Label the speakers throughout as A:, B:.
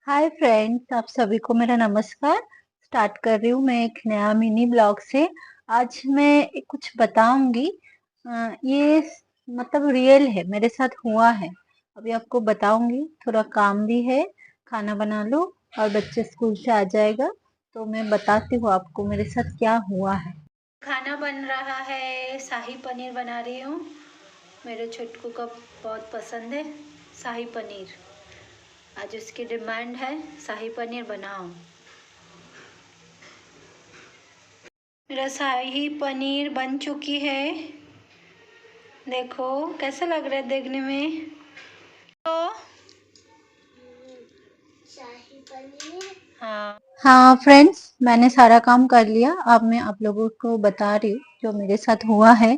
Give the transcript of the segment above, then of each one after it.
A: Hi friends, आप सभी को मेरा नमस्कार। स्टार्ट कर रही हूँ मैं एक नया मिनी ब्लॉग से। आज मैं कुछ बताऊंगी। ये मतलब रियल है, मेरे साथ हुआ है। अभी आपको बताऊंगी। थोड़ा काम भी है, खाना बना लो और बच्चे स्कूल से आ जाएगा तो मैं बताती हूँ आपको मेरे साथ क्या हुआ है। खाना बन रहा है, शाही पनीर बना रही हूँ। मेरे छोटकू को बहुत पसंद है शाही पनीर। आज उसकी डिमांड है शाही पनीर बनाओ। मेरा शाही पनीर बन चुकी है। देखो कैसा लग रहा है देखने में। तो शाही पनीर। हाँ फ्रेंड्स, मैंने सारा काम कर लिया। अब मैं आप लोगों को बता रही हूँ जो मेरे साथ हुआ है।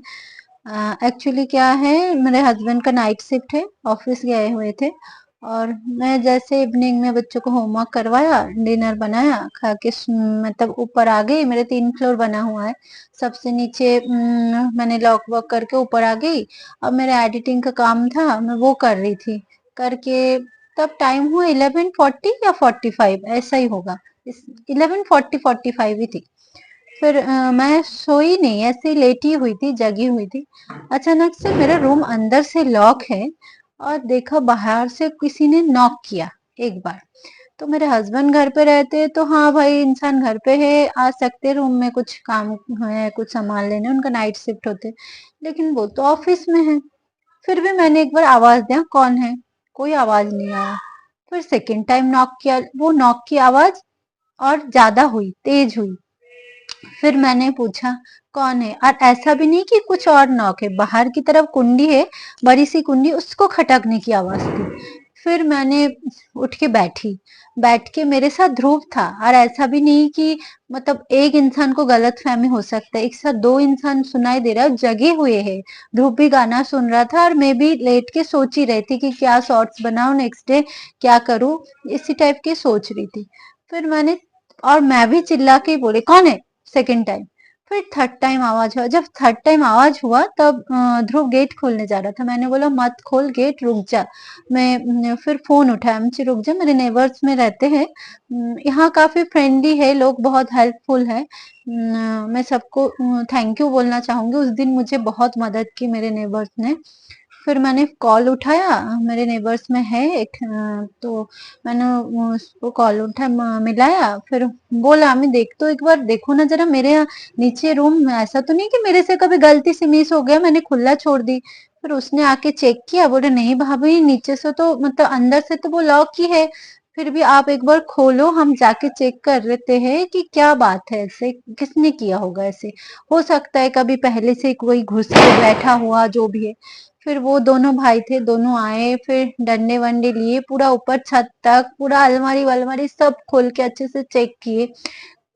A: एक्चुअली क्या है, मेरे हस्बैंड का नाइट शिफ्ट है, ऑफिस गए हुए थे। और मैं जैसे इवनिंग में बच्चों को होमवर्क करवाया, डिनर बनाया, खा के मतलब ऊपर आ गई। मेरे 3 फ्लोर बना हुआ है। सबसे नीचे मैंने लॉक वॉक करके ऊपर आ गई। अब मेरा एडिटिंग का काम था, मैं वो कर रही थी। करके तब टाइम हुआ 11:40 या 45 ऐसा ही होगा। 11:40-45 ही थी। फिर मैं सोई नहीं, ऐसे ही लेटी हुई थी, जगी हुई थी। अचानक से मेरा रूम अंदर से लॉक है और देखा बाहर से किसी ने नॉक किया एक बार। तो मेरे हस्बैंड घर पे रहते हैं तो हाँ भाई, इंसान घर पे है, आ सकते, रूम में कुछ काम है, कुछ सामान लेने, उनका नाइट शिफ्ट होते। लेकिन वो तो ऑफिस में है। फिर भी मैंने एक बार आवाज दिया, कौन है? कोई आवाज नहीं आया। फिर सेकेंड टाइम नॉक किया, वो नॉक की आवाज और ज्यादा हुई, तेज हुई। फिर मैंने पूछा कौन है, और ऐसा भी नहीं कि कुछ और नॉक है, बाहर की तरफ कुंडी है, बड़ी सी कुंडी, उसको खटकने की आवाज थी। फिर मैंने उठ के बैठी। बैठ के मेरे साथ ध्रुव था, और ऐसा भी नहीं कि मतलब एक इंसान को गलत फहमी हो सकता है, एक साथ दो इंसान सुनाई दे रहा है, जगे हुए हैं। ध्रुव भी गाना सुन रहा था और मैं भी लेट के सोच ही रही थी कि क्या शॉर्ट्स बनाऊं नेक्स्ट डे, क्या करूं, इसी टाइप की सोच रही थी। फिर मैंने, और मैं भी चिल्ला के बोले कौन है, सेकेंड टाइम। फिर थर्ड टाइम आवाज हुआ। जब थर्ड टाइम आवाज हुआ तब ध्रुव गेट खोलने जा रहा था। मैंने बोला मत खोल गेट, रुक जा। मैं फिर फोन उठाया, मुझे रुक जा, मेरे नेबर्स में रहते हैं। यहाँ काफी फ्रेंडली है लोग, बहुत हेल्पफुल है। मैं सबको थैंक यू बोलना चाहूंगी, उस दिन मुझे बहुत मदद की मेरे नेबर्स ने। फिर मैंने कॉल उठाया, मेरे नेबर्स में है एक, तो मैंने उसको कॉल उठा, मिलाया। फिर बोला मैं देख तो एक बार देखो ना जरा मेरे यहाँ नीचे रूम में, ऐसा तो नहीं कि मेरे से कभी गलती से मिस हो गया, मैंने खुला छोड़ दी। फिर उसने आके चेक किया, बोले नहीं भाभी, नीचे से तो मतलब अंदर से तो वो लॉक ही है। फिर भी आप एक बार खोलो, हम जाके चेक कर लेते हैं कि क्या बात है, ऐसे किसने किया होगा, ऐसे हो सकता है कभी पहले से कोई घुस के बैठा हुआ, जो भी है। फिर वो दोनों भाई थे, दोनों आए, फिर डंडे वंडे लिए, पूरा ऊपर छत तक, पूरा अलमारी वलमारी सब खोल के अच्छे से चेक किए।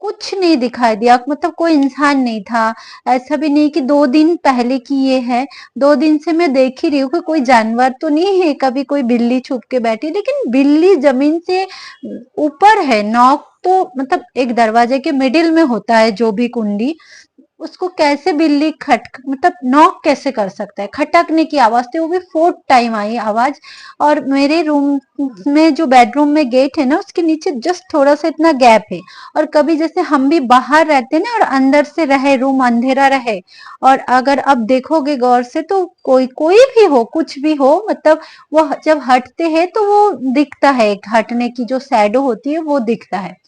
A: कुछ नहीं दिखाई दिया, मतलब कोई इंसान नहीं था। ऐसा भी नहीं कि 2 दिन पहले की ये है। 2 दिन से मैं देख ही रही हूँ कि कोई जानवर तो नहीं है, कभी कोई बिल्ली छुप के बैठी, लेकिन बिल्ली जमीन से ऊपर है। नॉक तो मतलब एक दरवाजे के मिडिल में होता है, जो भी कुंडी, उसको कैसे बिल्ली खट मतलब नॉक कैसे कर सकता है? खटकने की आवाज थी, वो भी फोर्थ टाइम आई आवाज। और मेरे रूम में जो बेडरूम में गेट है ना, उसके नीचे जस्ट थोड़ा सा इतना गैप है। और कभी जैसे हम भी बाहर रहते ना, और अंदर से रहे, रूम अंधेरा रहे, और अगर अब देखोगे गौर से तो कोई कोई भी हो, कुछ भी हो, मतलब वो जब हटते हैं तो वो दिखता है, एक हटने की जो शैडो होती है वो दिखता है।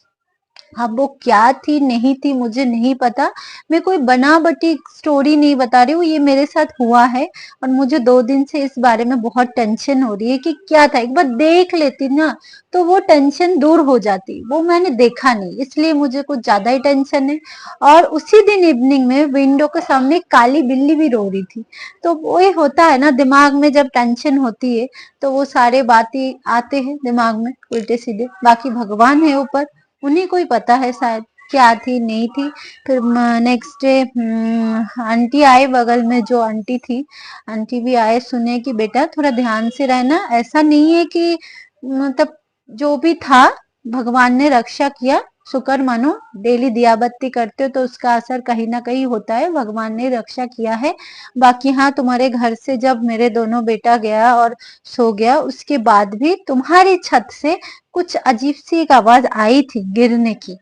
A: अब वो क्या थी नहीं थी मुझे नहीं पता। मैं कोई बना बटी स्टोरी नहीं बता रही हूँ, ये मेरे साथ हुआ है। और मुझे 2 दिन से इस बारे में बहुत टेंशन हो रही है कि क्या था, एक बार देख लेती ना तो वो टेंशन दूर हो जाती। वो मैंने देखा नहीं, इसलिए मुझे कुछ ज्यादा ही टेंशन है। और उसी दिन इवनिंग में विंडो के सामने काली बिल्ली भी रो रही थी। तो वही होता है ना, दिमाग में जब टेंशन होती है तो वो सारे बातें आते हैं दिमाग में उल्टे सीधे। बाकी भगवान है ऊपर, उन्हीं को ही पता है शायद क्या थी नहीं थी। फिर नेक्स्ट डे आंटी आए, बगल में जो आंटी थी, आंटी भी आए, सुने कि बेटा थोड़ा ध्यान से रहना, ऐसा नहीं है कि मतलब जो भी था भगवान ने रक्षा किया, शुक्र मानो। डेली दिया बत्ती करते हो तो उसका असर कहीं ना कहीं होता है, भगवान ने रक्षा किया है। बाकी हाँ, तुम्हारे घर से जब मेरे दोनों बेटा गया और सो गया, उसके बाद भी तुम्हारी छत से कुछ अजीब सी एक आवाज आई थी गिरने की,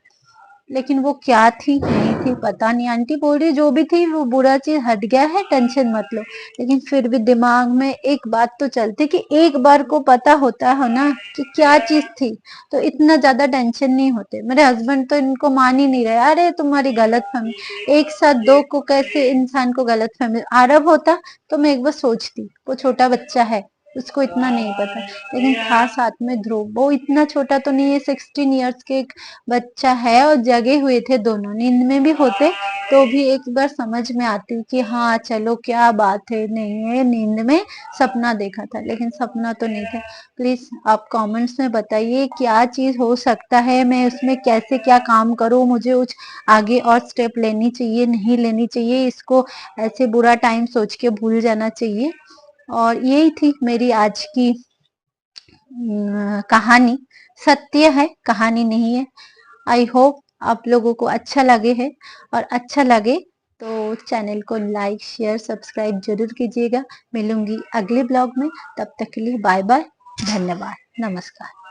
A: लेकिन वो क्या थी नहीं थी पता नहीं। आंटी बोल रही जो भी थी वो बुरा चीज हट गया है, टेंशन मत लो। लेकिन फिर भी दिमाग में एक बात तो चलती कि एक बार को पता होता है ना कि क्या चीज थी, तो इतना ज्यादा टेंशन नहीं होते। मेरे हस्बैंड तो इनको मान ही नहीं रहे, अरे तुम्हारी गलत फहमी, एक साथ दो को कैसे इंसान को गलत फहमी। आरब होता तो मैं एक बार सोचती, वो छोटा बच्चा है, उसको इतना नहीं पता। लेकिन था साथ में ध्रुव, वो इतना छोटा तो नहीं है, 16 इयर्स के बच्चा है, और जगे हुए थे दोनों, नींद में भी होते तो भी एक बार समझ में आती कि हाँ चलो क्या बात है, नहीं है नींद में सपना देखा था, लेकिन सपना तो नहीं था। प्लीज आप कमेंट्स में बताइए क्या चीज हो सकता है, मैं उसमें कैसे क्या काम करूं, मुझे कुछ आगे और स्टेप लेनी चाहिए नहीं लेनी चाहिए, इसको ऐसे बुरा टाइम सोच के भूल जाना चाहिए। और यही थी मेरी आज की कहानी। सत्य है, कहानी नहीं है। आई होप आप लोगों को अच्छा लगे है, और अच्छा लगे तो चैनल को लाइक शेयर सब्सक्राइब जरूर कीजिएगा। मिलूंगी अगले ब्लॉग में, तब तक के लिए बाय बाय, धन्यवाद, नमस्कार।